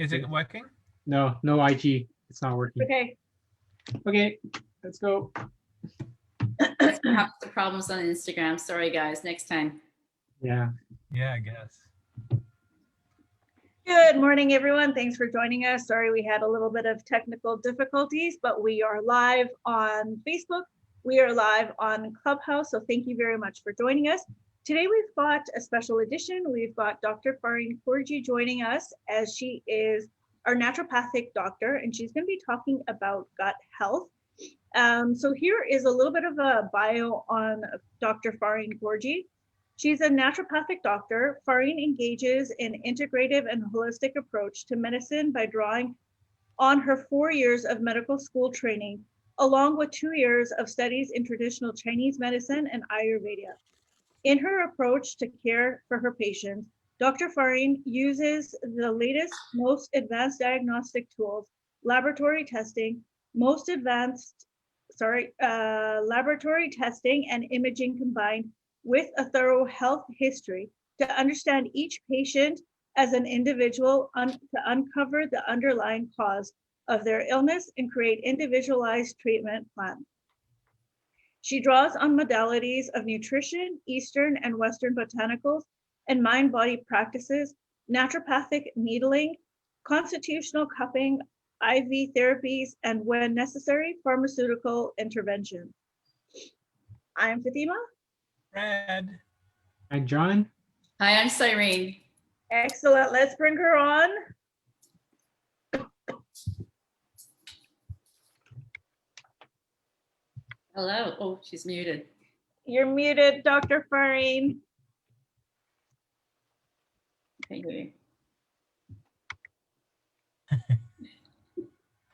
Is it working? No, no IG. It's not working. Okay. Okay, let's go. That's perhaps the problems on Instagram. Sorry, guys. Next time. Yeah. Yeah, I guess. Good morning, everyone. Thanks for joining us. Sorry, we had a little bit of technical difficulties, but we are live on Facebook. We are live on Clubhouse. So thank you very much for joining us. Today, we've got a special edition. We've got Dr. Fareen joining us as she is our naturopathic doctor, and she's going to be talking about gut health. So here is a little bit of a bio on Dr. Fareen Gorji. She's a naturopathic doctor. Fareen engages in integrative and holistic approach to medicine by drawing on her 4 years of medical school training, along with 2 years of studies in traditional Chinese medicine and Ayurveda. In her approach to care for her patients, Dr. Fareen uses the latest, most advanced diagnostic tools, laboratory testing, laboratory testing and imaging combined with a thorough health history to understand each patient as an individual to uncover the underlying cause of their illness and create individualized treatment plans. She draws on modalities of nutrition, Eastern and Western botanicals, and mind-body practices, naturopathic needling, constitutional cupping, IV therapies, and when necessary, pharmaceutical intervention. I'm Fatima. Red. And John? Hi, I'm Cyrene. Excellent. Let's bring her on. Hello. Oh, she's muted. You're muted, Dr. Fareen. Thank you.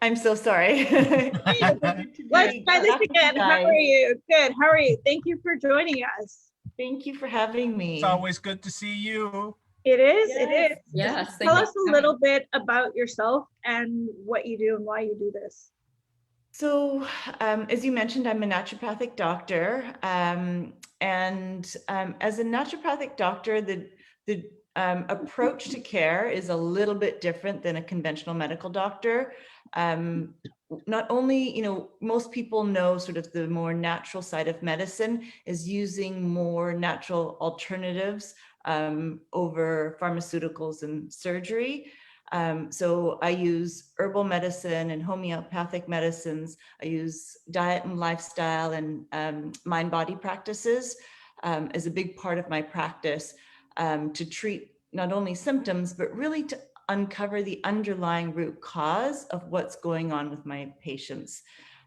I'm so sorry. Let's try this again. How are you? Good. How are you? Thank you for joining us. Thank you for having me. It's always good to see you. It is. Yes. It is. Yes. Tell us a little bit about yourself and what you do and why you do this. So, as you mentioned, I'm a naturopathic doctor, and as a naturopathic doctor, the approach to care is a little bit different than a conventional medical doctor. Not only, most people know sort of the more natural side of medicine is using more natural alternatives over pharmaceuticals and surgery. So I use herbal medicine and homeopathic medicines. I use diet and lifestyle and mind-body practices as a big part of my practice to treat not only symptoms, but really to uncover the underlying root cause of what's going on with my patients.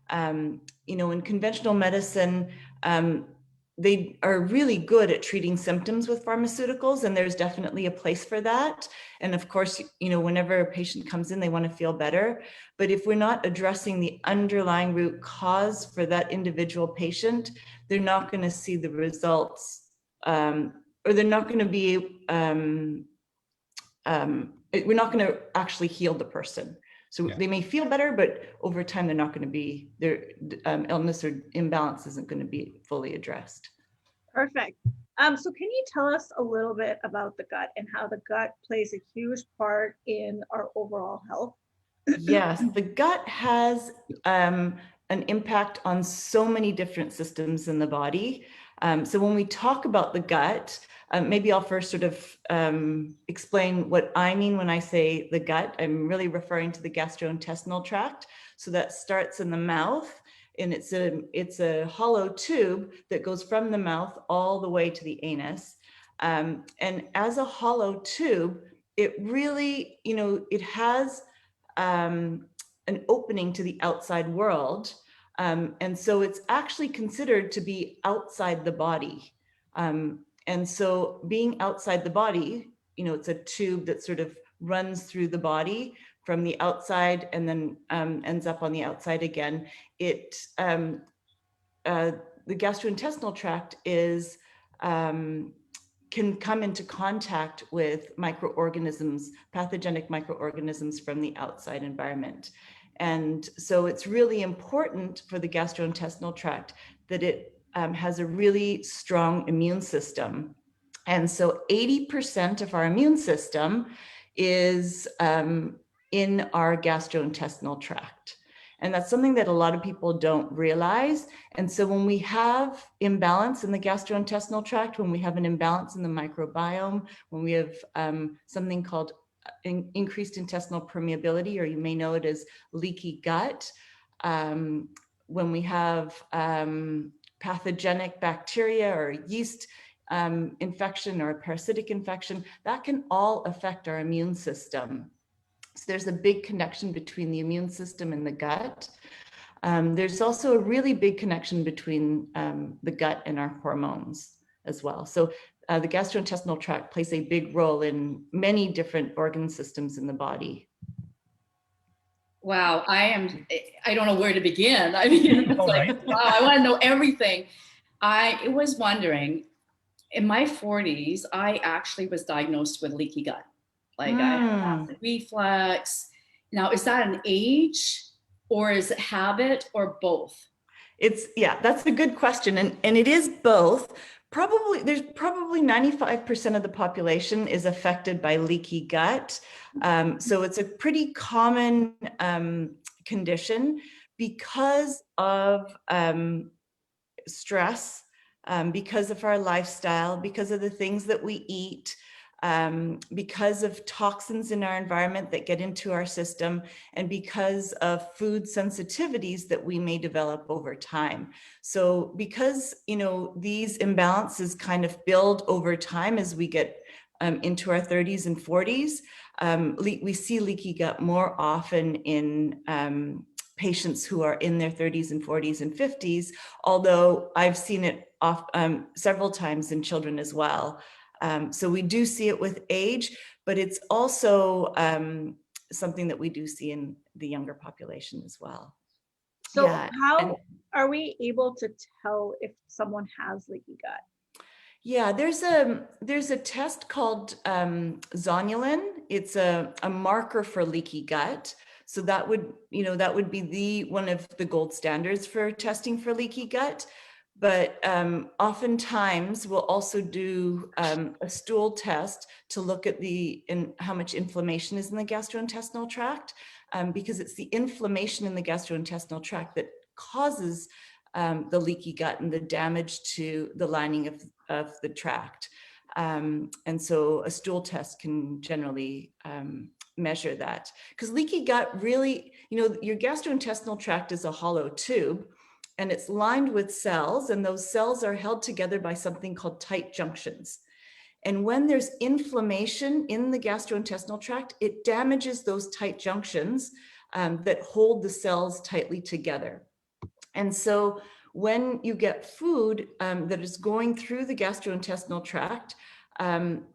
In conventional medicine, they are really good at treating symptoms with pharmaceuticals, and there's definitely a place for that. And of course, whenever a patient comes in, they want to feel better. But if we're not addressing the underlying root cause for that individual patient, they're not going to see the results, or they're not going to be, we're not going to actually heal the person. So they may feel better, but over time, they're not going to be, their illness or imbalance isn't going to be fully addressed. Perfect. So can you tell us a little bit about the gut and how the gut plays a huge part in our overall health? Yes, the gut has an impact on so many different systems in the body. So when we talk about the gut, maybe I'll first sort of explain what I mean when I say the gut. I'm really referring to the gastrointestinal tract. So that starts in the mouth, and it's a hollow tube that goes from the mouth all the way to the anus. And as a hollow tube, it really, it has an opening to the outside world. And so it's actually considered to be outside the body. And so being outside the body, it's a tube that sort of runs through the body from the outside and then ends up on the outside again. The gastrointestinal tract can come into contact with microorganisms, pathogenic microorganisms from the outside environment. And so it's really important for the gastrointestinal tract that it has a really strong immune system. And so 80% of our immune system is in our gastrointestinal tract. And that's something that a lot of people don't realize. And so when we have imbalance in the gastrointestinal tract, when we have an imbalance in the microbiome, when we have something called increased intestinal permeability, or you may know it as leaky gut, when we have pathogenic bacteria or yeast infection or a parasitic infection, that can all affect our immune system. So there's a big connection between the immune system and the gut. There's also a really big connection between the gut and our hormones as well. So the gastrointestinal tract plays a big role in many different organ systems in the body. Wow, I don't know where to begin. I mean, it's All like, right. wow, I want to know everything. I was wondering, in my 40s, I actually was diagnosed with leaky gut. Like I have acid reflux. Now, is that an age or is it habit or both? Yeah, that's a good question. And it is both. There's probably 95% of the population is affected by leaky gut. So it's a pretty common condition because of stress, because of our lifestyle, because of the things that we eat, because of toxins in our environment that get into our system, and because of food sensitivities that we may develop over time. So because, these imbalances kind of build over time as we get into our 30s and 40s, we see leaky gut more often in patients who are in their 30s and 40s and 50s, although I've seen it several times in children as well. So we do see it with age, but it's also something that we do see in the younger population as well. So Yeah, how are we able to tell if someone has leaky gut? Yeah, there's a test called zonulin. It's a marker for leaky gut. So that would be one of the gold standards for testing for leaky gut. But oftentimes we'll also do a stool test to look at how much inflammation is in the gastrointestinal tract, because it's the inflammation in the gastrointestinal tract that causes the leaky gut and the damage to the lining of the tract. And so a stool test can generally measure that, because leaky gut really, your gastrointestinal tract is a hollow tube and it's lined with cells, and those cells are held together by something called tight junctions. And when there's inflammation in the gastrointestinal tract, it damages those tight junctions that hold the cells tightly together. And so when you get food that is going through the gastrointestinal tract,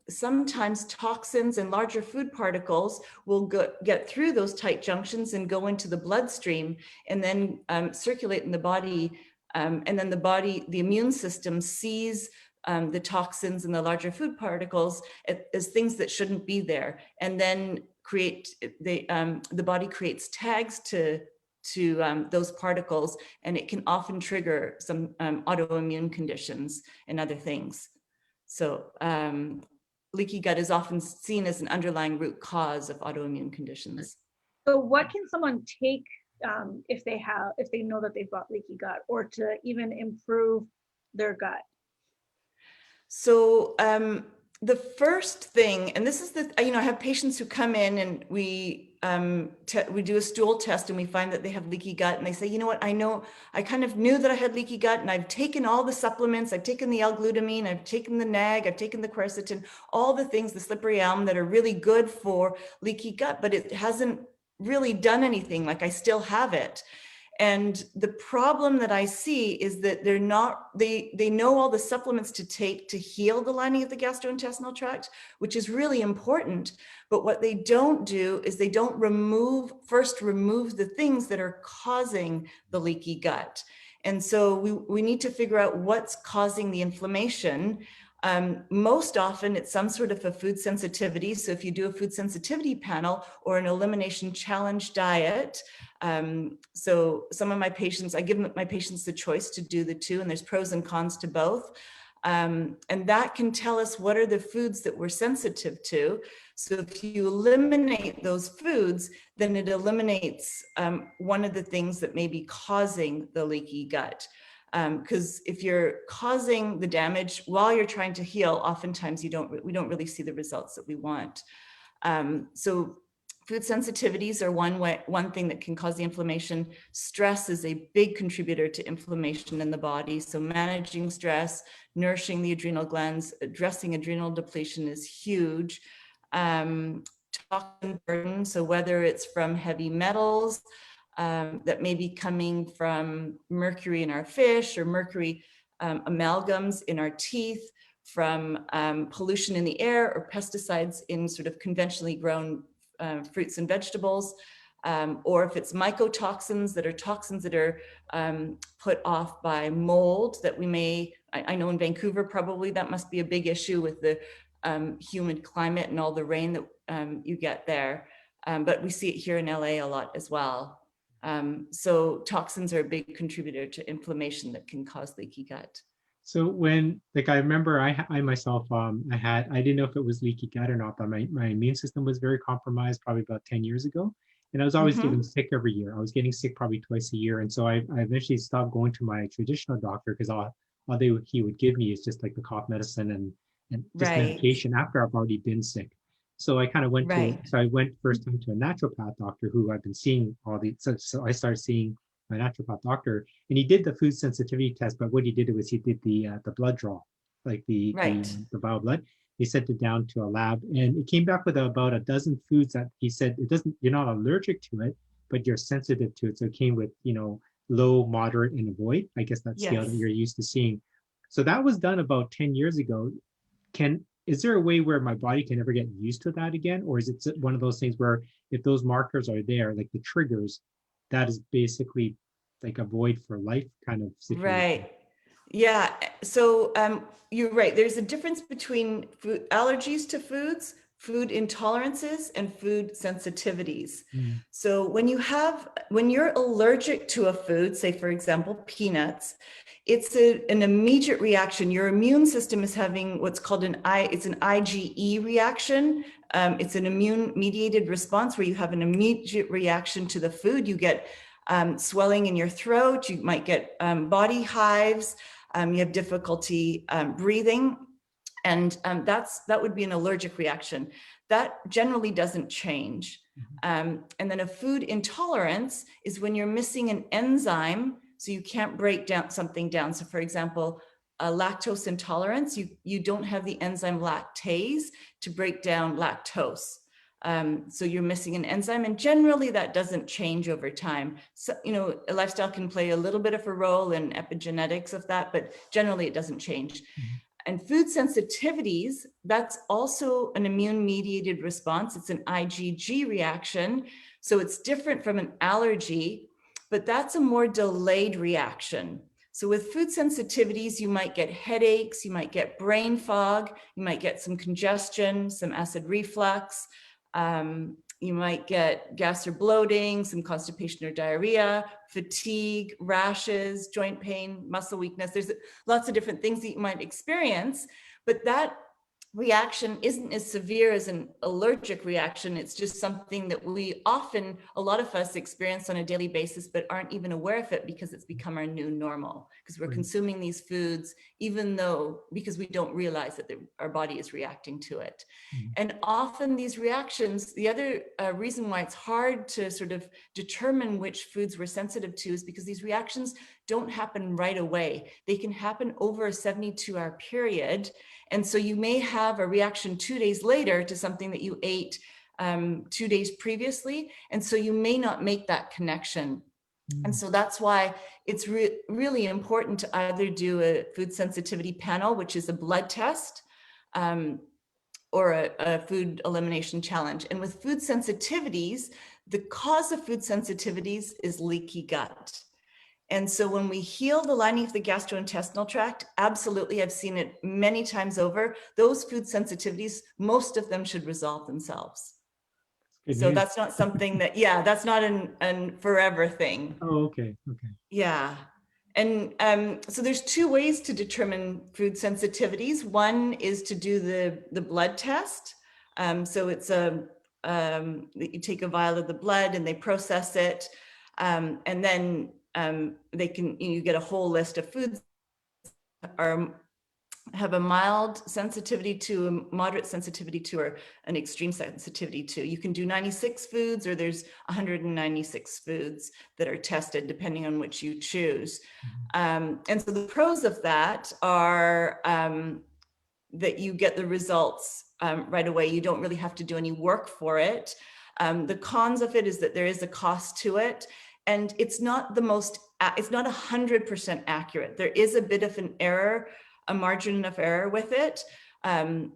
sometimes toxins and larger food particles will get through those tight junctions and go into the bloodstream and then circulate in the body. And then the immune system sees the toxins and the larger food particles as things that shouldn't be there. And then the body creates tags to those particles, and it can often trigger some autoimmune conditions and other things. So leaky gut is often seen as an underlying root cause of autoimmune conditions. So what can someone take if they know that they've got leaky gut, or to even improve their gut? So the first thing, and this is I have patients who come in and we do a stool test and we find that they have leaky gut, and they say, you know what, I kind of knew that I had leaky gut, and I've taken all the supplements, I've taken the L-glutamine, I've taken the NAG, I've taken the quercetin, all the things, the slippery elm, that are really good for leaky gut, but it hasn't really done anything. Like, I still have it. And the problem that I see is that they know all the supplements to take to heal the lining of the gastrointestinal tract, which is really important. But what they don't do is they don't first remove the things that are causing the leaky gut. And so we need to figure out what's causing the inflammation. Most often it's some sort of a food sensitivity. So if you do a food sensitivity panel or an elimination challenge diet, so some of my patients, I give my patients the choice to do the two, and there's pros and cons to both. And that can tell us what are the foods that we're sensitive to. So if you eliminate those foods, then it eliminates one of the things that may be causing the leaky gut. Because if you're causing the damage while you're trying to heal, oftentimes we don't really see the results that we want. So food sensitivities are one thing that can cause the inflammation. Stress is a big contributor to inflammation in the body. So managing stress, nourishing the adrenal glands, addressing adrenal depletion is huge. Toxin burden, so whether it's from heavy metals that may be coming from mercury in our fish or mercury amalgams in our teeth, from pollution in the air or pesticides in sort of conventionally grown fruits and vegetables, or if it's mycotoxins that are toxins that are put off by mold that we may, I know in Vancouver probably that must be a big issue with the humid climate and all the rain that you get there, but we see it here in LA a lot as well. So toxins are a big contributor to inflammation that can cause leaky gut. So when, like, I remember I myself, I didn't know if it was leaky gut or not, but my immune system was very compromised probably about 10 years ago. And I was always getting sick every year. I was getting sick probably twice a year. And so I eventually stopped going to my traditional doctor because all he would give me is just like the cough medicine and just medication after I've already been sick. So I kind of went I went first time to a naturopath doctor who I've been seeing so I started seeing my naturopath doctor, and he did the food sensitivity test, but what he did was he did the blood draw, like the bile blood. He sent it down to a lab, and it came back with about a dozen foods that he said you're not allergic to it, but you're sensitive to it. So it came with, low, moderate, and avoid. I guess that scale that you're used to seeing. So that was done about 10 years ago. Is there a way where my body can ever get used to that again? Or is it one of those things where if those markers are there, like the triggers, that is basically like a void for life kind of situation? Right. Yeah. So you're right. There's a difference between food allergies to foods, food intolerances, and food sensitivities. So when you're allergic to a food, say for example, peanuts, it's an immediate reaction. Your immune system is having what's called an IgE reaction. It's an immune mediated response where you have an immediate reaction to the food. You get swelling in your throat. You might get body hives. You have difficulty breathing. And that would be an allergic reaction. That generally doesn't change. And then a food intolerance is when you're missing an enzyme, so you can't break something down. So for example, a lactose intolerance, you don't have the enzyme lactase to break down lactose. So you're missing an enzyme, and generally that doesn't change over time. So, a lifestyle can play a little bit of a role in epigenetics of that, but generally it doesn't change. And food sensitivities, that's also an immune mediated response. It's an IgG reaction. So it's different from an allergy, but that's a more delayed reaction. So with food sensitivities, you might get headaches, you might get brain fog, you might get some congestion, some acid reflux. You might get gas or bloating, some constipation or diarrhea, fatigue, rashes, joint pain, muscle weakness. There's lots of different things that you might experience, but that reaction isn't as severe as an allergic reaction. It's just something that a lot of us experience on a daily basis, but aren't even aware of it because it's become our new normal, because we're consuming these foods, because we don't realize that our body is reacting to it. And often these reactions, the other reason why it's hard to sort of determine which foods we're sensitive to is because these reactions don't happen right away. They can happen over a 72-hour period. And so you may have a reaction 2 days later to something that you ate 2 days previously. And so you may not make that connection. And so that's why it's really important to either do a food sensitivity panel, which is a blood test, or a food elimination challenge. And with food sensitivities, the cause of food sensitivities is leaky gut. And so when we heal the lining of the gastrointestinal tract, absolutely, I've seen it many times over, those food sensitivities, most of them should resolve themselves. So that's not something that, that's not an forever thing. Oh, okay. Yeah. And so there's two ways to determine food sensitivities. One is to do the blood test. So it's you take a vial of the blood and they process it, and then you get a whole list of foods are have a mild sensitivity to, a moderate sensitivity to, or an extreme sensitivity to. You can do 96 foods, or there's 196 foods that are tested depending on which you choose. And so the pros of that are that you get the results right away. You don't really have to do any work for it. The cons of it is that there is a cost to it, and it's not the most, it's not 100% accurate. There is a bit of an error, a margin of error with it.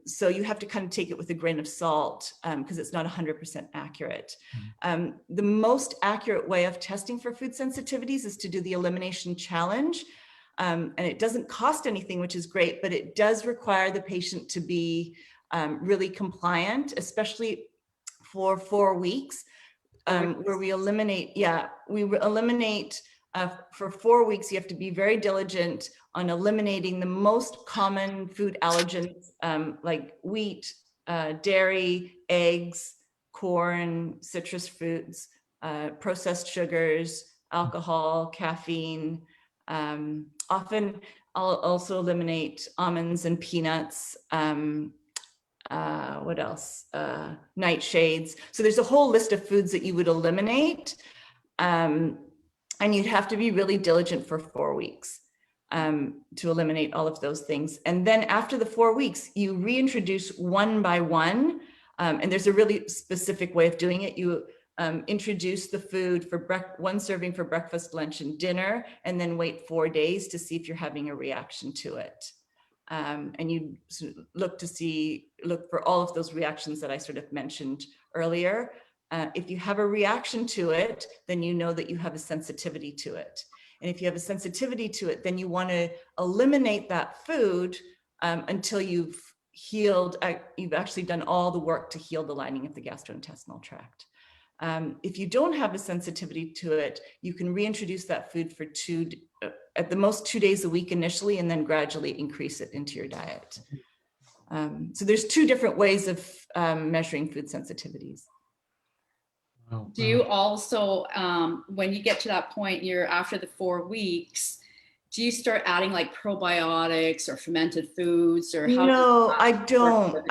So you have to kind of take it with a grain of salt because it's not 100% accurate. The most accurate way of testing for food sensitivities is to do the elimination challenge. And it doesn't cost anything, which is great, but it does require the patient to be really compliant, especially for 4 weeks, where we eliminate, for 4 weeks, you have to be very diligent on eliminating the most common food allergens like wheat, dairy, eggs, corn, citrus fruits, processed sugars, alcohol, caffeine. Often I'll also eliminate almonds and peanuts. What else? Nightshades. So there's a whole list of foods that you would eliminate. And you'd have to be really diligent for 4 weeks to eliminate all of those things. And then after the 4 weeks, you reintroduce one by one. And there's a really specific way of doing it. You introduce the food for one serving for breakfast, lunch, and dinner, and then wait 4 days to see if you're having a reaction to it. And you look for all of those reactions that I sort of mentioned earlier. If you have a reaction to it, then you know that you have a sensitivity to it. And if you have a sensitivity to it, then you want to eliminate that food until you've healed, you've actually done all the work to heal the lining of the gastrointestinal tract. If you don't have a sensitivity to it, you can reintroduce that food for at the most 2 days a week initially, and then gradually increase it into your diet. So there's 2 different ways of measuring food sensitivities. Wow. Do you also, when you get to that point, you're after the 4 weeks, do you start adding like probiotics or fermented foods, or how? No, I don't.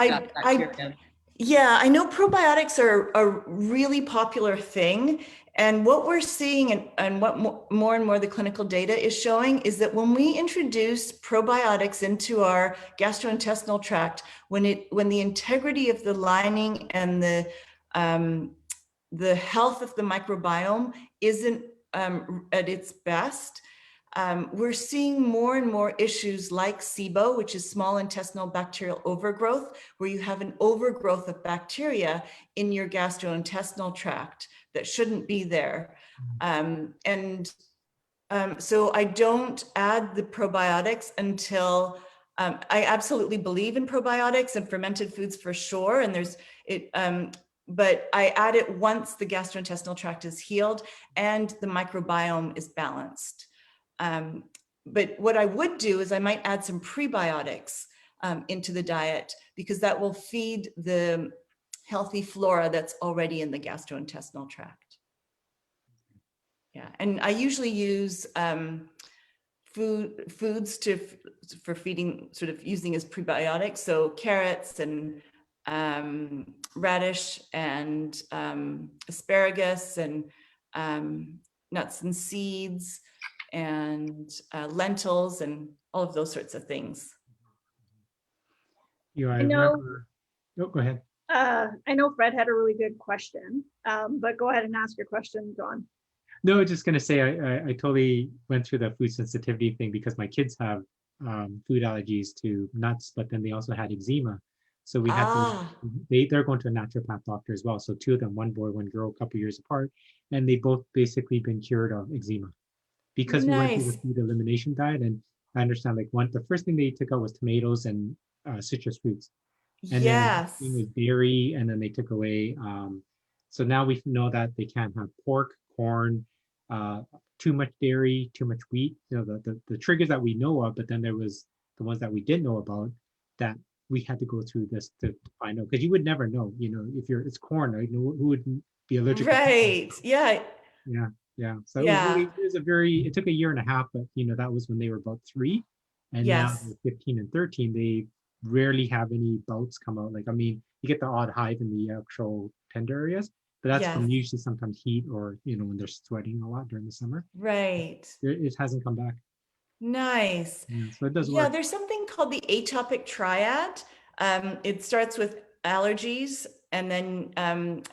Yeah, I know probiotics are a really popular thing. And what we're seeing and what more and more the clinical data is showing is that when we introduce probiotics into our gastrointestinal tract, when the integrity of the lining and the health of the microbiome isn't at its best, we're seeing more and more issues like SIBO, which is small intestinal bacterial overgrowth, where you have an overgrowth of bacteria in your gastrointestinal tract that shouldn't be there. So I don't add the probiotics until I absolutely believe in probiotics and fermented foods for sure. And but I add it once the gastrointestinal tract is healed and the microbiome is balanced. But what I would do is I might add some prebiotics into the diet, because that will feed the healthy flora that's already in the gastrointestinal tract. Yeah, and I usually use foods for feeding, sort of using as prebiotics. So carrots and radish and asparagus and nuts and seeds and lentils and all of those sorts of things. I know- remember. Oh, go ahead. I know Fred had a really good question, but go ahead and ask your question, John. No, I was just going to say I totally went through the food sensitivity thing because my kids have food allergies to nuts, but then they also had eczema. So we had they're going to a naturopath doctor as well. So 2 of them, one boy, one girl, a couple years apart, and they both basically been cured of eczema because we went through the food elimination diet. And I understand, like, the first thing they took out was tomatoes and citrus fruits. And then it was dairy, and then they took away. So now we know that they can't have pork, corn, too much dairy, too much wheat. The triggers that we know of, but then there was the ones that we didn't know about that we had to go through this to find out, because you would never know, if it's corn, right? Who wouldn't be allergic to corn? Right. Yeah. Yeah, yeah. So Yeah. it took a year and a half, but that was when they were about 3. And now Yes. they're 15 and 13, they rarely have any bouts come out. Like, I mean, you get the odd hive in the actual tender areas, but that's from Yes. usually sometimes heat or, when they're sweating a lot during the summer. Right. It hasn't come back. Nice. Yeah, so it does Yeah, work. there's something called the atopic triad. It starts with allergies and then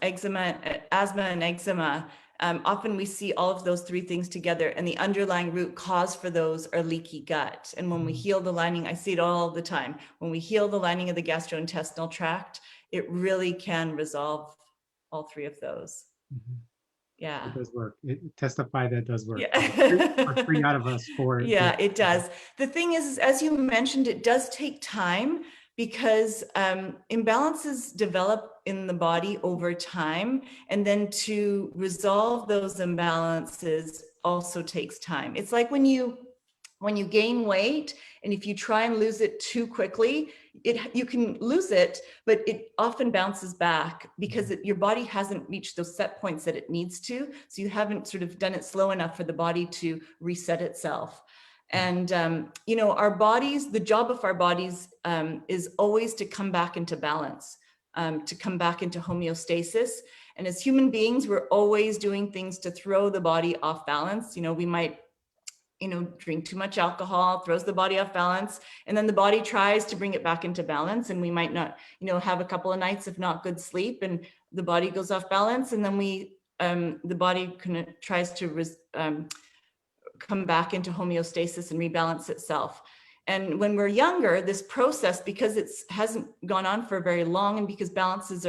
eczema, asthma and eczema. Often we see all of those 3 things together, and the underlying root cause for those are leaky gut. And when we heal the lining, I see it all the time. When we heal the lining of the gastrointestinal tract, it really can resolve all 3 of those. Mhm. Yeah. It does work. It testify that it does work. Yeah. For 3 out of us 4. Yeah, it does. The thing is, as you mentioned, it does take time because imbalances develop in the body over time. And then to resolve those imbalances also takes time. It's like when you gain weight, and if you try and lose it too quickly, you can lose it, but it often bounces back because your body hasn't reached those set points that it needs to. So you haven't sort of done it slow enough for the body to reset itself. And, our bodies, the job of our bodies is always to come back into balance, to come back into homeostasis. And as human beings, we're always doing things to throw the body off balance. We might drink too much alcohol, throws the body off balance, and then the body tries to bring it back into balance. And we might not, have a couple of nights of not good sleep, and the body goes off balance. And then the body kind of tries to come back into homeostasis and rebalance itself. And when we're younger, this process, because it hasn't gone on for very long, and because imbalances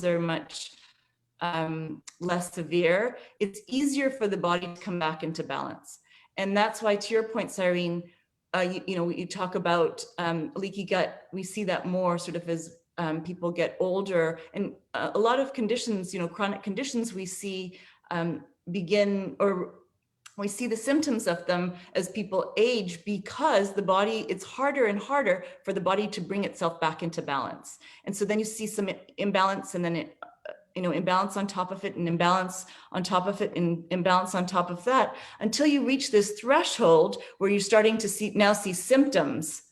are much less severe, it's easier for the body to come back into balance. And that's why, to your point, Fareen, you talk about leaky gut. We see that more sort of as people get older, and a lot of conditions, chronic conditions, we see we see the symptoms of them as people age, because the body, it's harder and harder for the body to bring itself back into balance. And so then you see some imbalance, and then imbalance on top of it, and imbalance on top of it, and imbalance on top of that, until you reach this threshold where you're starting to see symptoms.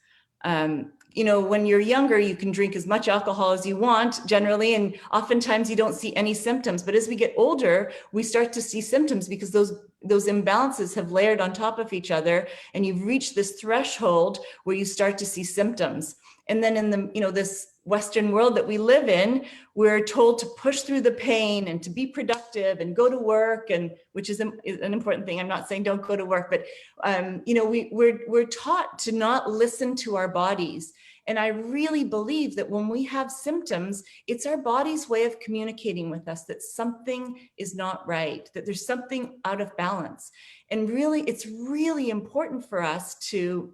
When you're younger, you can drink as much alcohol as you want generally, and oftentimes you don't see any symptoms. But as we get older, we start to see symptoms because those imbalances have layered on top of each other, and you've reached this threshold where you start to see symptoms. And then in the, this Western world that we live in, we're told to push through the pain and to be productive and go to work, and which is an important thing. I'm not saying don't go to work, but we're taught to not listen to our bodies. And I really believe that when we have symptoms, it's our body's way of communicating with us that something is not right, that there's something out of balance. And really, it's really important for us to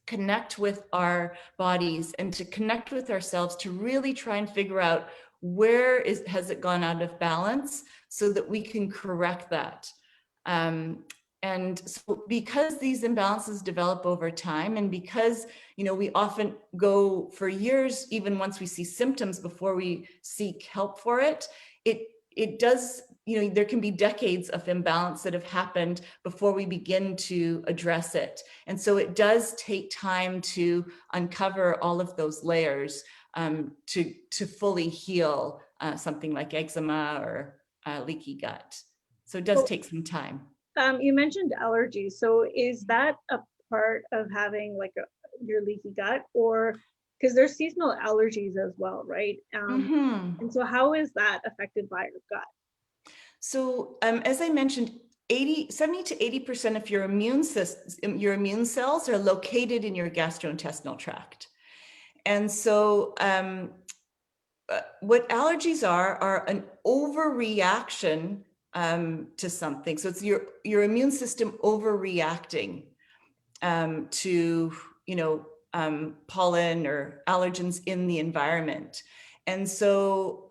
connect with our bodies and to connect with ourselves, to really try and figure out has it gone out of balance, so that we can correct that. And so because these imbalances develop over time, and because, we often go for years, even once we see symptoms, before we seek help for it, it does, there can be decades of imbalance that have happened before we begin to address it. And so it does take time to uncover all of those layers to fully heal something like eczema or leaky gut. So it does take some time. You mentioned allergies. So is that a part of having like your leaky gut, or because there's seasonal allergies as well, right? And so how is that affected by your gut? So as I mentioned, 70 to 80% of your immune cells are located in your gastrointestinal tract. And so what allergies are an overreaction to something. So it's your immune system overreacting to, pollen or allergens in the environment. And so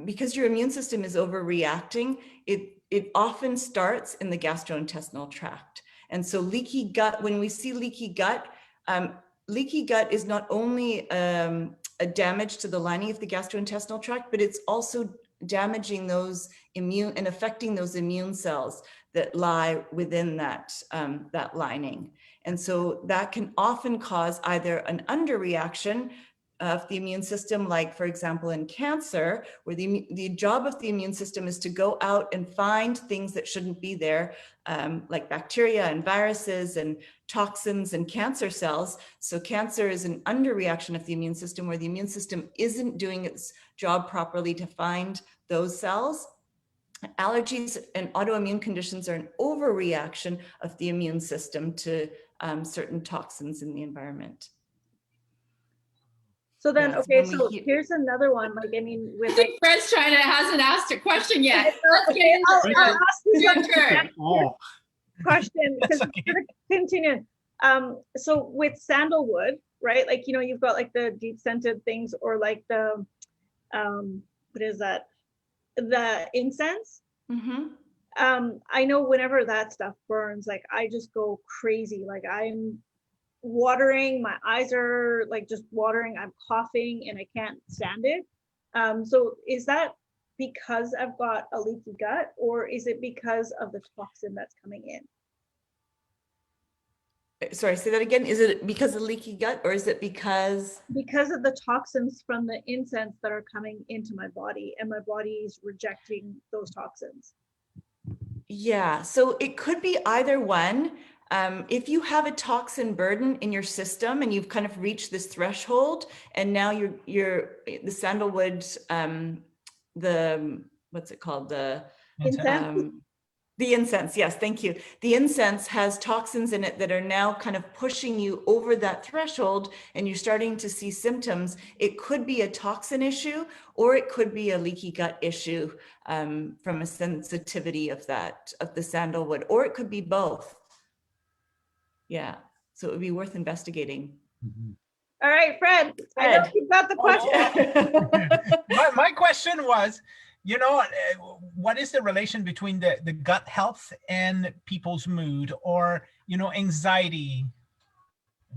because your immune system is overreacting, it often starts in the gastrointestinal tract. And so leaky gut, when we see leaky gut, leaky gut is not only a damage to the lining of the gastrointestinal tract, but it's also damaging those immune and affecting those immune cells that lie within that, that lining. And so that can often cause either an underreaction of the immune system, like for example in cancer, where the job of the immune system is to go out and find things that shouldn't be there, like bacteria and viruses and toxins and cancer cells. So cancer is an underreaction of the immune system, where the immune system isn't doing its job properly to find those cells. Allergies and autoimmune conditions are an overreaction of the immune system to certain toxins in the environment. So then, Yes, okay, when we so hear- here's another one. Like, I mean, I with like, think Fred's hasn't asked a question yet. Let's okay, get into I'll it. ask you Your something. turn. Oh, Question, because That's okay. we're gonna continue. So with sandalwood, right? Like, you know, you've got like the deep scented things, or like the what is that? The incense. Mhm. I know whenever that stuff burns, like I just go crazy. Like I'm watering, my eyes are like just watering, I'm coughing and I can't stand it. So is that because I've got a leaky gut, or is it because of the toxin that's coming in? Sorry, say that again. Is it because of leaky gut, or is it because? Because of the toxins from the incense that are coming into my body, and my body is rejecting those toxins. Yeah, so it could be either one. If you have a toxin burden in your system and you've kind of reached this threshold, and now you're the sandalwood, the what's it called, Incense? the incense, yes, thank you. The incense has toxins in it that are now kind of pushing you over that threshold, and you're starting to see symptoms. It could be a toxin issue, or it could be a leaky gut issue from a sensitivity of the sandalwood, or it could be both. Yeah, so it would be worth investigating. mhm. All right, Fred, I know Fred. you've got the question. My question was, you know, what is the relation between the gut health and people's mood, or, you know, anxiety?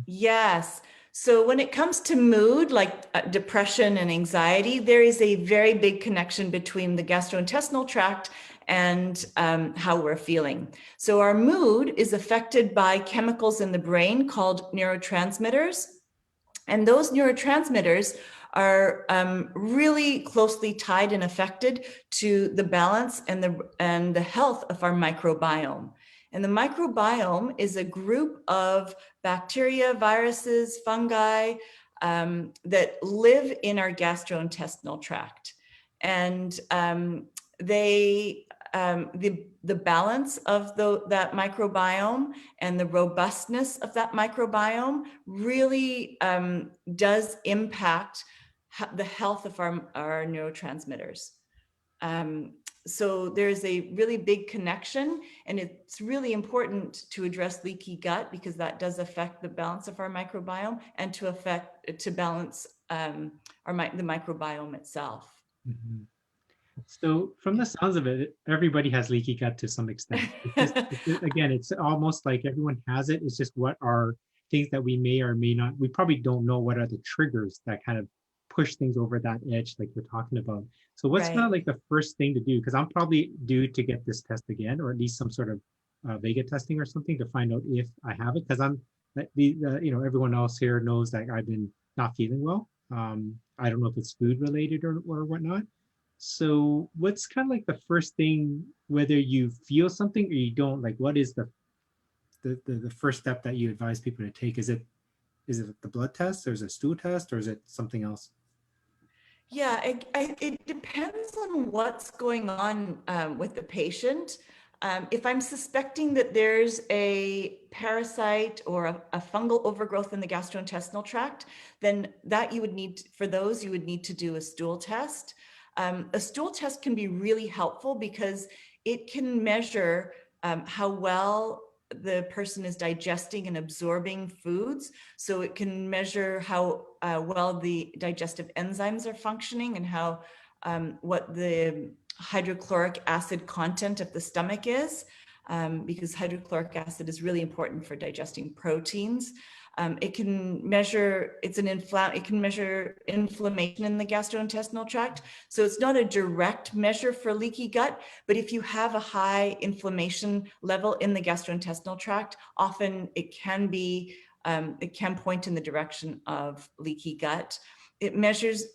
Yes. So when it comes to mood, like depression and anxiety, there is a very big connection between the gastrointestinal tract and how we're feeling. So our mood is affected by chemicals in the brain called neurotransmitters. And those neurotransmitters are really closely tied and affected to the balance and the health of our microbiome. And the microbiome is a group of bacteria, viruses, fungi that live in our gastrointestinal tract. And the balance of that microbiome and the robustness of that microbiome really does impact the health of our neurotransmitters. So there's a really big connection, and it's really important to address leaky gut because that does affect the balance of our microbiome, and to balance the microbiome itself. Mhm. So from the sounds of it, everybody has leaky gut to some extent. Again, it's almost like everyone has it. It's just what are things that we may or may not, we probably don't know what are the triggers that kind of push things over that edge like we're talking about. So what's kind of Right. like the first thing to do? Because I'm probably due to get this test again, or at least some sort of Vega testing or something to find out if I have it. Because you know, everyone else here knows that I've been not feeling well. I don't know if it's food related or whatnot. So what's kind of like the first thing, whether you feel something or you don't, like what is the first step that you advise people to take? Is it the blood test, or is it a stool test, or is it something else? Yeah, it depends on what's going on with the patient. If I'm suspecting that there's a parasite or a fungal overgrowth in the gastrointestinal tract, then you would need to do a stool test. A stool test can be really helpful because it can measure how well the person is digesting and absorbing foods. So it can measure how well the digestive enzymes are functioning, and how what the hydrochloric acid content of the stomach is, because hydrochloric acid is really important for digesting proteins. It can measure, it can measure inflammation in the gastrointestinal tract. So it's not a direct measure for leaky gut, but if you have a high inflammation level in the gastrointestinal tract, often it can be, it can point in the direction of leaky gut. It measures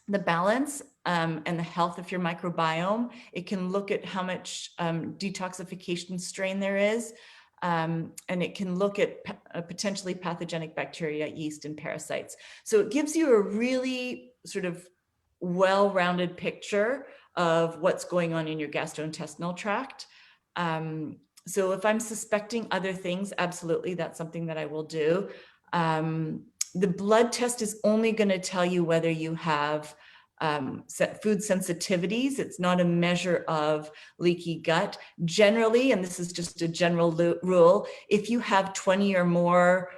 the balance and the health of your microbiome. It can look at how much detoxification strain there is. And it can look at potentially pathogenic bacteria, yeast, and parasites. So it gives you a really sort of well-rounded picture of what's going on in your gastrointestinal tract. So if I'm suspecting other things, absolutely, that's something that I will do. The blood test is only going to tell you whether you have food sensitivities. It's not a measure of leaky gut. Generally, and this is just a general rule, if you have 20 or more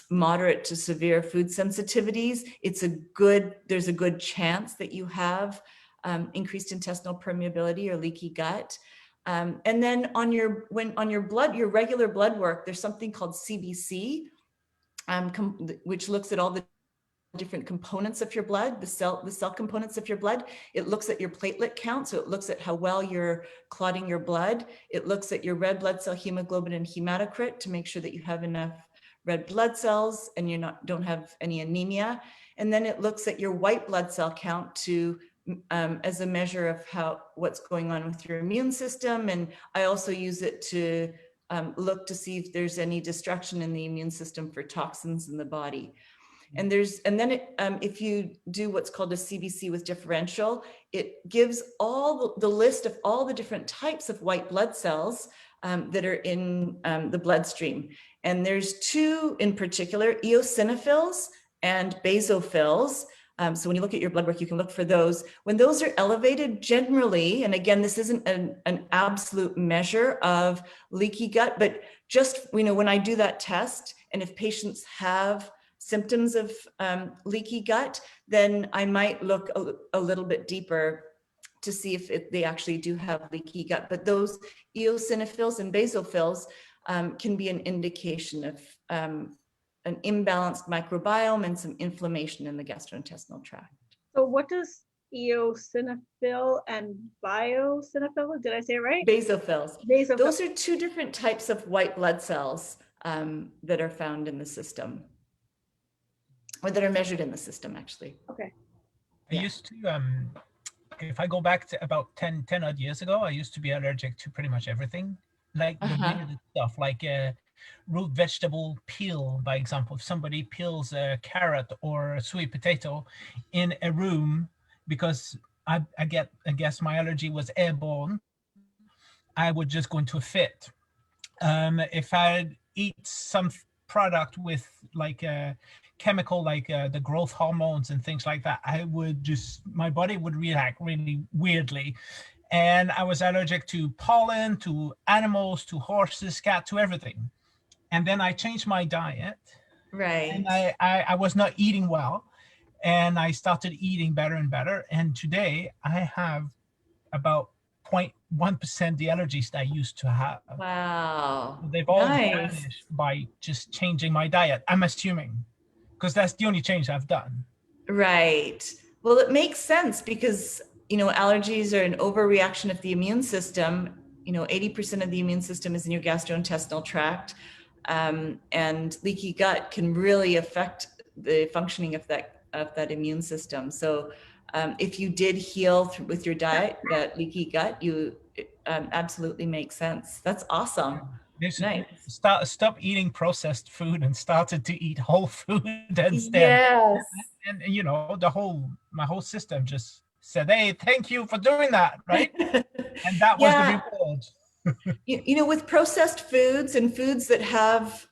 moderate to severe food sensitivities, there's a good chance that you have increased intestinal permeability or leaky gut. And then on your regular blood work, there's something called CBC, which looks at all the different components of your blood, the cell components of your blood. It looks at your platelet count. So it looks at how well you're clotting your blood. It looks at your red blood cell hemoglobin and hematocrit to make sure that you have enough red blood cells and you don't have any anemia. And then it looks at your white blood cell count to as a measure of what's going on with your immune system. And I also use it to look to see if there's any destruction in the immune system for toxins in the body. And if you do what's called a CBC with differential, it gives all the list of all the different types of white blood cells that are in the bloodstream. And there's two in particular, eosinophils and basophils. So when you look at your blood work, you can look for those. When those are elevated, generally, and again, this isn't an absolute measure of leaky gut, but just, when I do that test, and if patients have symptoms of leaky gut, then I might look a little bit deeper to see if they actually do have leaky gut. But those eosinophils and basophils can be an indication of an imbalanced microbiome and some inflammation in the gastrointestinal tract. So what does eosinophil and biosinophil, did I say it right? Basophils. Basophil. Those are two different types of white blood cells that are found in the system, or that are measured in the system, actually. Okay. I used to, if I go back to about 10 odd years ago, I used to be allergic to pretty much everything. Like the weird stuff, like root vegetable peel, by example. If somebody peels a carrot or a sweet potato in a room, because I guess my allergy was airborne, I would just go into a fit. If I eat some product with like a chemical, like the growth hormones and things like that, my body would react really weirdly. And I was allergic to pollen, to animals, to horses, cat, to everything. And then I changed my diet. Right. And I was not eating well. And I started eating better and better. And today I have about 0.1% the allergies that I used to have. Wow. They've all vanished by just changing my diet, I'm assuming, because that's the only change I've done. Right. Well, it makes sense because, allergies are an overreaction of the immune system. 80% of the immune system is in your gastrointestinal tract. And leaky gut can really affect the functioning of that immune system. So if you did heal with your diet, that leaky gut, absolutely makes sense. That's awesome. Nice. Stop eating processed food and started to eat whole food instead. Yes. And my whole system just said, hey, thank you for doing that, right? And that was the reward. With processed foods and foods that have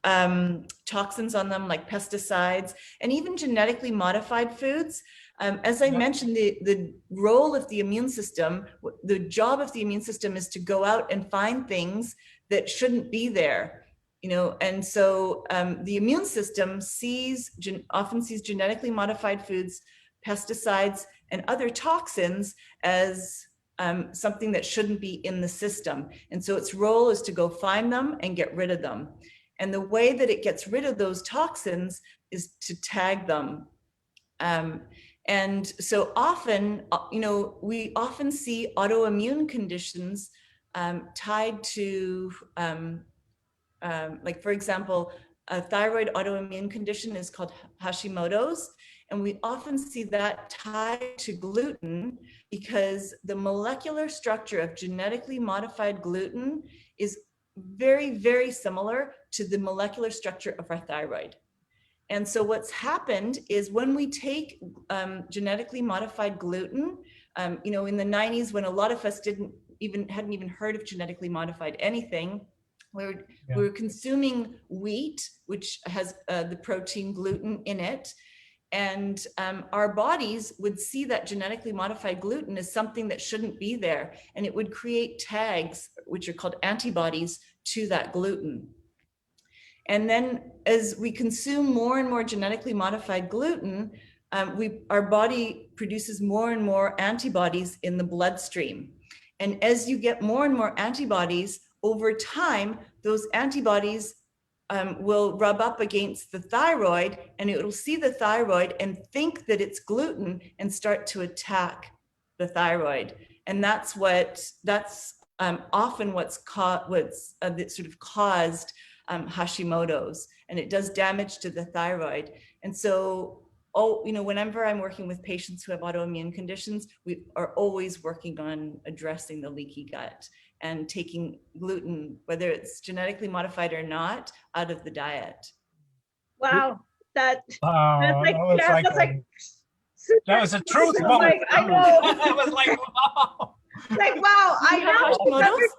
toxins on them, like pesticides, and even genetically modified foods, as I mentioned, the role of the immune system, the job of the immune system is to go out and find things that shouldn't be there. And so the immune system often sees genetically modified foods, pesticides, and other toxins as something that shouldn't be in the system. And so its role is to go find them and get rid of them. And the way that it gets rid of those toxins is to tag them. And so often, we often see autoimmune conditions tied to, like for example, a thyroid autoimmune condition is called Hashimoto's. And we often see that tied to gluten because the molecular structure of genetically modified gluten is very, very similar to the molecular structure of our thyroid. And so what's happened is when we take genetically modified gluten, in the 90s, when a lot of us hadn't even heard of genetically modified anything, we were consuming wheat, which has the protein gluten in it. And our bodies would see that genetically modified gluten as something that shouldn't be there. And it would create tags, which are called antibodies, to that gluten. And then as we consume more and more genetically modified gluten, our body produces more and more antibodies in the bloodstream. And as you get more and more antibodies, over time, those antibodies will rub up against the thyroid, and it will see the thyroid and think that it's gluten and start to attack the thyroid. And that's often what's sort of caused Hashimoto's, and it does damage to the thyroid. And so, whenever I'm working with patients who have autoimmune conditions, we are always working on addressing the leaky gut and taking gluten, whether it's genetically modified or not, out of the diet. Wow, that's That was a truth I'm bomb. like, I know. I was like, wow. Like, wow, Hashimoto's?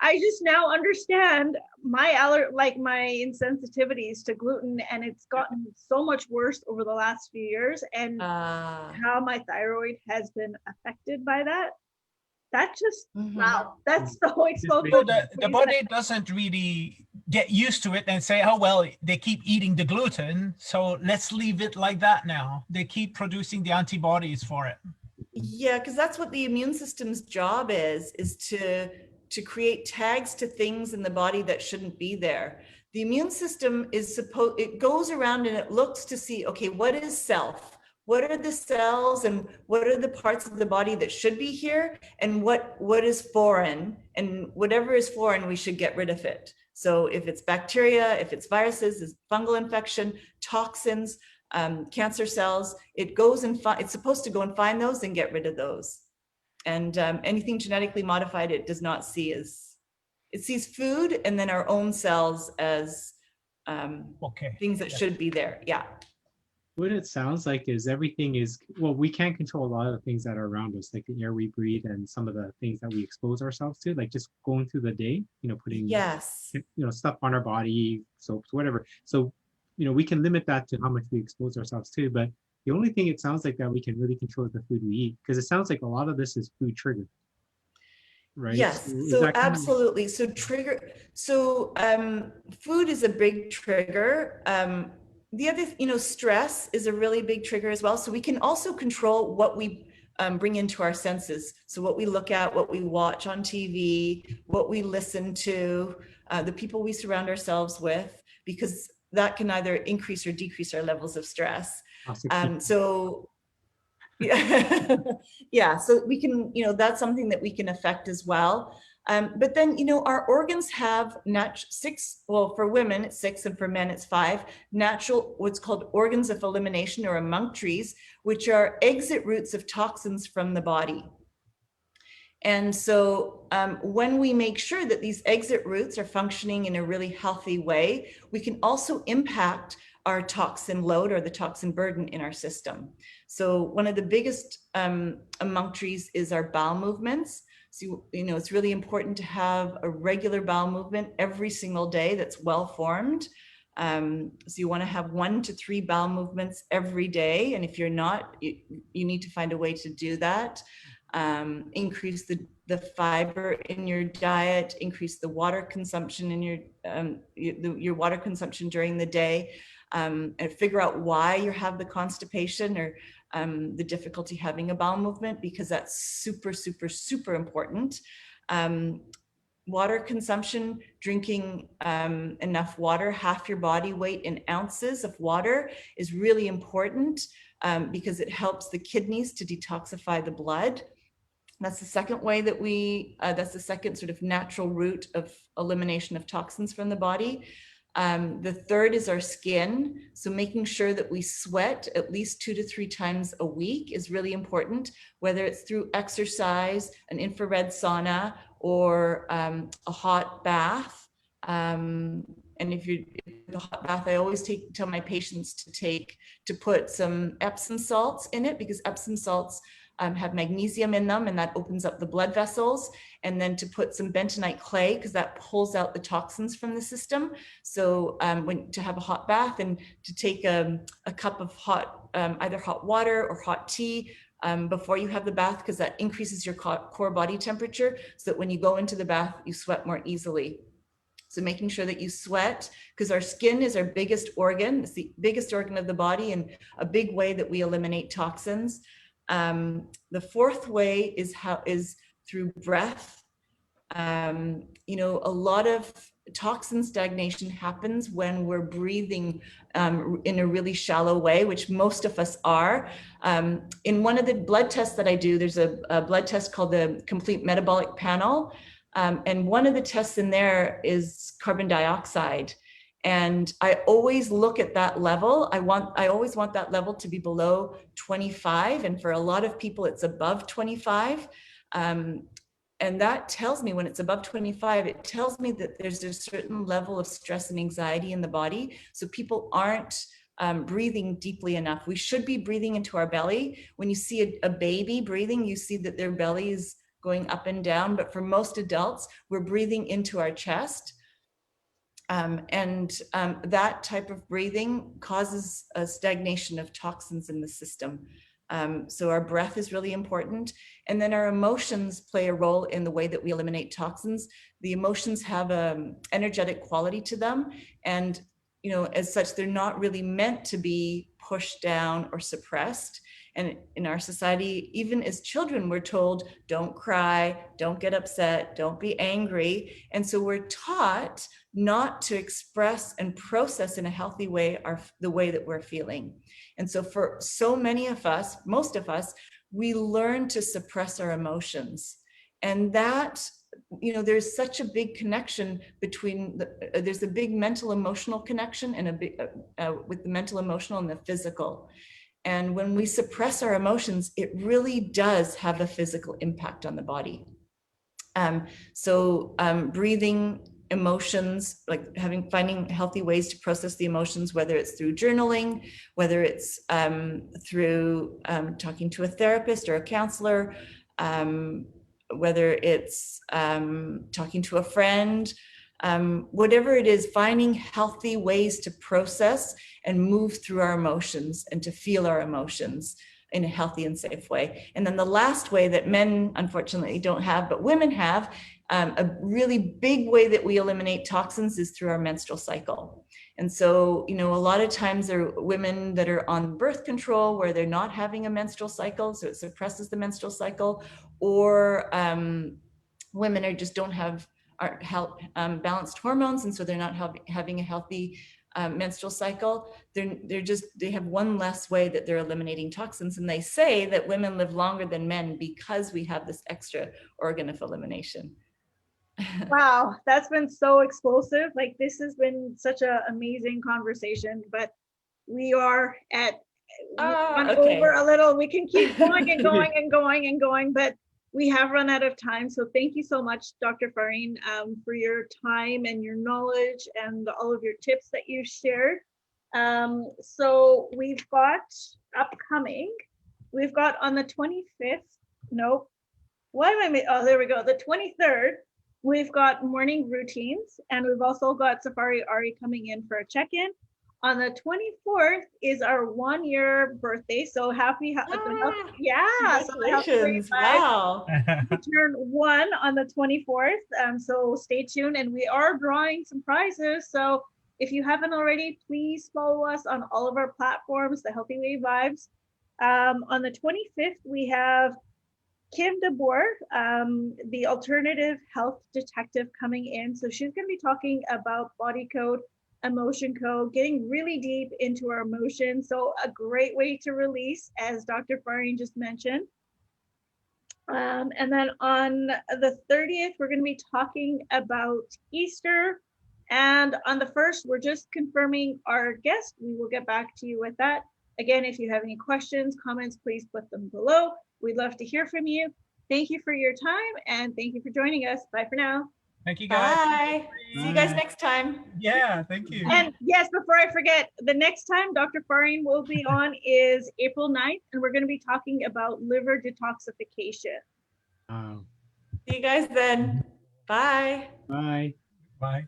I just now understand my insensitivities to gluten, and it's gotten so much worse over the last few years, and how my thyroid has been affected by that. That just wow, that's so explosive. So the body doesn't really get used to it and say, oh well, they keep eating the gluten, so let's leave it like that now. They keep producing the antibodies for it. Yeah, because that's what the immune system's job is to create tags to things in the body that shouldn't be there. The immune system it goes around and it looks to see, okay, what is self? What are the cells and what are the parts of the body that should be here? And what is foreign? And whatever is foreign, we should get rid of it. So if it's bacteria, if it's viruses, it's fungal infection, toxins, cancer cells, it's supposed to go and find those and get rid of those. And anything genetically modified, it does not see it sees food and then our own cells as things that should be there. Yeah. What it sounds like is we can't control a lot of the things that are around us, like the air we breathe and some of the things that we expose ourselves to, like just going through the day, putting stuff on our body, soaps, whatever. So, we can limit that to how much we expose ourselves to, but the only thing it sounds like that we can really control is the food we eat, because it sounds like a lot of this is food triggered. Right? Yes, so absolutely. So food is a big trigger. The other, stress is a really big trigger as well. So we can also control what we bring into our senses. So what we look at, what we watch on TV, what we listen to, the people we surround ourselves with, because that can either increase or decrease our levels of stress. So yeah, so we can, that's something that we can affect as well. But then, our organs have for women it's 6 and for men it's 5 natural, what's called organs of elimination or emunctories, which are exit routes of toxins from the body. And so when we make sure that these exit routes are functioning in a really healthy way, we can also impact our toxin load or the toxin burden in our system. So one of the biggest emunctories is our bowel movements. So, it's really important to have a regular bowel movement every single day that's well formed. So you want to have 1 to 3 bowel movements every day. And if you're not, you need to find a way to do that. Increase the fiber in your diet, increase the water consumption in your water consumption during the day, and figure out why you have the constipation or the difficulty having a bowel movement, because that's super, super, super important. water consumption, drinking enough water, half your body weight in ounces of water is really important because it helps the kidneys to detoxify the blood. That's the second way that that's the second sort of natural route of elimination of toxins from the body. The third is our skin. So making sure that we sweat at least 2 to 3 times a week is really important, whether it's through exercise, an infrared sauna, or a hot bath. And if the hot bath, I always tell my patients to put some Epsom salts in it, because Epsom salts have magnesium in them, and that opens up the blood vessels. And then to put some bentonite clay, because that pulls out the toxins from the system. So to have a hot bath, and to take a cup of hot, either hot water or hot tea before you have the bath, because that increases your core body temperature, so that when you go into the bath, you sweat more easily. So making sure that you sweat, because our skin is our biggest organ. It's the biggest organ of the body, and a big way that we eliminate toxins. The fourth way is through breath. You know, a lot of toxin stagnation happens when we're breathing in a really shallow way, which most of us are. In one of the blood tests that I do, there's a blood test called the Complete Metabolic Panel. And one of the tests in there is carbon dioxide. And I always look at that level. I always want that level to be below 25. And for a lot of people, it's above 25. And that tells me, when it's above 25, it tells me that there's a certain level of stress and anxiety in the body. So people aren't breathing deeply enough. We should be breathing into our belly. When you see a baby breathing, you see that their belly is going up and down. But for most adults, we're breathing into our chest. That type of breathing causes a stagnation of toxins in the system. So our breath is really important. And then our emotions play a role in the way that we eliminate toxins. The emotions have an energetic quality to them. And, you know, as such, they're not really meant to be pushed down or suppressed. And in our society, even as children, we're told, don't cry, don't get upset, don't be angry. And so we're taught not to express and process in a healthy way the way that we're feeling. And so for so many of us, most of us, we learn to suppress our emotions. And that, you know, there's such a big connection between there's a big mental emotional connection and a big with the mental emotional and the physical. And when we suppress our emotions, it really does have a physical impact on the body. Breathing, emotions, like finding healthy ways to process the emotions, whether it's through journaling, whether it's through talking to a therapist or a counselor, whether it's talking to a friend, whatever it is, finding healthy ways to process and move through our emotions and to feel our emotions in a healthy and safe way. And then the last way that men unfortunately don't have, but women have, a really big way that we eliminate toxins is through our menstrual cycle. And so, you know, a lot of times there are women that are on birth control where they're not having a menstrual cycle, so it suppresses the menstrual cycle, or women are just aren't balanced hormones, and so they're not having a healthy menstrual cycle. They have one less way that they're eliminating toxins, and they say that women live longer than men because we have this extra organ of elimination. Wow, that's been so explosive. Like, this has been such an amazing conversation, but we are over a little. We can keep going and going and going and going, but we have run out of time. So thank you so much, Dr. Fareen, for your time and your knowledge and all of your tips that you shared. So we've got upcoming, we've got on the 25th, nope, why am I, oh, there we go, the 23rd, we've got morning routines, and we've also got Safari Ari coming in for a check-in. On the 24th is our 1-year birthday. So happy, yeah. Congratulations, wow. Turn 1 on the 24th. So stay tuned, and we are drawing some prizes. So if you haven't already, please follow us on all of our platforms, the Healthy Way Vibes. On the 25th, we have Kim DeBoer, the alternative health detective coming in. So she's going to be talking about body code, emotion code, getting really deep into our emotions. So a great way to release, as Dr. Fareen just mentioned. And then on the 30th, we're going to be talking about Easter. And on the 1st, we're just confirming our guest. We will get back to you with that. Again, if you have any questions, comments, please put them below. We'd love to hear from you. Thank you for your time and thank you for joining us. Bye for now. Thank you, guys. Bye. See you guys Bye. next time. Yeah, thank you. And yes, before I forget, the next time Dr. Fareen will be on is April 9th, and we're going to be talking about liver detoxification. Wow. See you guys then. Bye. Bye. Bye.